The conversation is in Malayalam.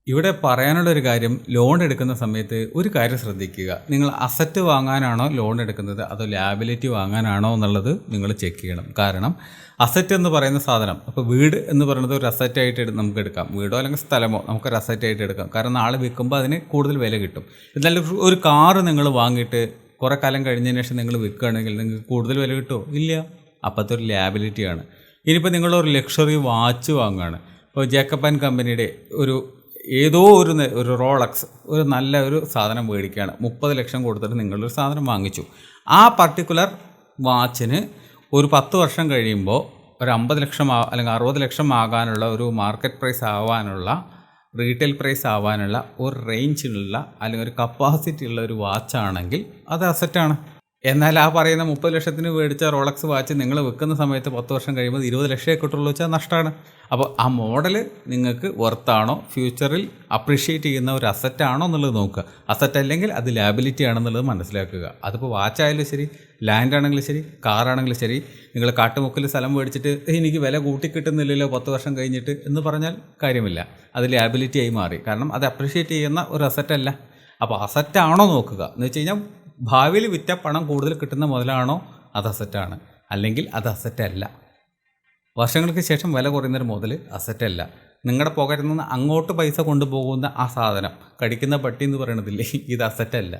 ഇവിടെ പറയാനുള്ളൊരു കാര്യം, ലോൺ എടുക്കുന്ന സമയത്ത് ഒരു കാര്യം ശ്രദ്ധിക്കുക. നിങ്ങൾ അസറ്റ് വാങ്ങാനാണോ ലോൺ എടുക്കുന്നത് അതോ ലാബിലിറ്റി വാങ്ങാനാണോ എന്നുള്ളത് നിങ്ങൾ ചെക്ക് ചെയ്യണം. കാരണം അസറ്റ് എന്ന് പറയുന്ന സാധനം, അപ്പോൾ വീട് എന്ന് പറയുന്നത് ഒരു അസറ്റായിട്ട് നമുക്ക് എടുക്കാം. വീടോ അല്ലെങ്കിൽ സ്ഥലമോ നമുക്കൊരു അസറ്റായിട്ട് എടുക്കാം. കാരണം നാളെ വിൽക്കുമ്പോൾ അതിന് കൂടുതൽ വില കിട്ടും. എന്നാലും ഒരു കാറ് നിങ്ങൾ വാങ്ങിയിട്ട് കുറേ കാലം കഴിഞ്ഞതിന് ശേഷം നിങ്ങൾ വിൽക്കുകയാണെങ്കിൽ നിങ്ങൾക്ക് കൂടുതൽ വില കിട്ടുമോ? ഇല്ല. അപ്പോഴത്തെ ഒരു ലാബിലിറ്റിയാണ്. ഇനിയിപ്പോൾ നിങ്ങളൊരു ലക്ഷറി വാച്ച് വാങ്ങുകയാണ്. ഇപ്പോൾ ജേക്കബ് ആൻഡ് കമ്പനിയുടെ ഏതോ ഒരു റോളക്സ് ഒരു നല്ല ഒരു സാധനം മേടിക്കുകയാണ്. 30 ലക്ഷം കൊടുത്തിട്ട് നിങ്ങളൊരു സാധനം വാങ്ങിച്ചു. ആ പർട്ടിക്കുലർ വാച്ചിന് ഒരു 10 വർഷം കഴിയുമ്പോൾ ഒരു 50 ലക്ഷം അല്ലെങ്കിൽ 60 ലക്ഷം ആകാനുള്ള ഒരു മാർക്കറ്റ് പ്രൈസ് ആവാനുള്ള, റീറ്റെയിൽ പ്രൈസ് ആവാനുള്ള ഒരു റേഞ്ചിലുള്ള അല്ലെങ്കിൽ ഒരു കപ്പാസിറ്റി ഉള്ള ഒരു വാച്ചാണെങ്കിൽ അത് അസറ്റാണ്. എന്നാൽ ആ പറയുന്ന 30 ലക്ഷത്തിന് മേടിച്ച റോളക്സ് വാച്ച് നിങ്ങൾ വെക്കുന്ന സമയത്ത് 10 വർഷം കഴിയുമ്പോൾ 20 ലക്ഷമേ കിട്ടുള്ളൂ വെച്ചാൽ നഷ്ടമാണ്. അപ്പോൾ ആ മോഡൽ നിങ്ങൾക്ക് വർത്താണോ, ഫ്യൂച്ചറിൽ അപ്രീഷിയേറ്റ് ചെയ്യുന്ന ഒരു അസറ്റാണോ എന്നുള്ളത് നോക്കുക. അസറ്റ് അല്ലെങ്കിൽ അത് ലാബിലിറ്റി ആണെന്നുള്ളത് മനസ്സിലാക്കുക. അതിപ്പോൾ വാച്ചായാലും ശരി, ലാൻഡ് ആണെങ്കിലും ശരി, കാറാണെങ്കിലും ശരി, നിങ്ങൾ കാട്ടുമുക്കിൽ സ്ഥലം മേടിച്ചിട്ട് എനിക്ക് വില കൂട്ടി കിട്ടുന്നില്ലല്ലോ 10 വർഷം കഴിഞ്ഞിട്ട് എന്ന് പറഞ്ഞാൽ കാര്യമില്ല. അത് ലാബിലിറ്റി ആയി മാറി. കാരണം അത് അപ്രീഷിയേറ്റ് ചെയ്യുന്ന ഒരു അസറ്റല്ല. അപ്പോൾ അസറ്റാണോ നോക്കുക എന്ന് വെച്ച് കഴിഞ്ഞാൽ ഭാവിയിൽ വിറ്റ പണം കൂടുതൽ കിട്ടുന്ന മുതലാണോ അത് അസറ്റാണ്, അല്ലെങ്കിൽ അത് അസറ്റല്ല. വർഷങ്ങൾക്ക് ശേഷം വില കുറയുന്നൊരു മുതൽ അസറ്റല്ല. നിങ്ങളുടെ പോക്കറ്റിൽ നിന്ന് അങ്ങോട്ട് പൈസ കൊണ്ടുപോകുന്ന ആ സാധനം, കടിക്കുന്ന പട്ടി എന്ന് പറയണതില്ലേ, ഇത് അസറ്റല്ല.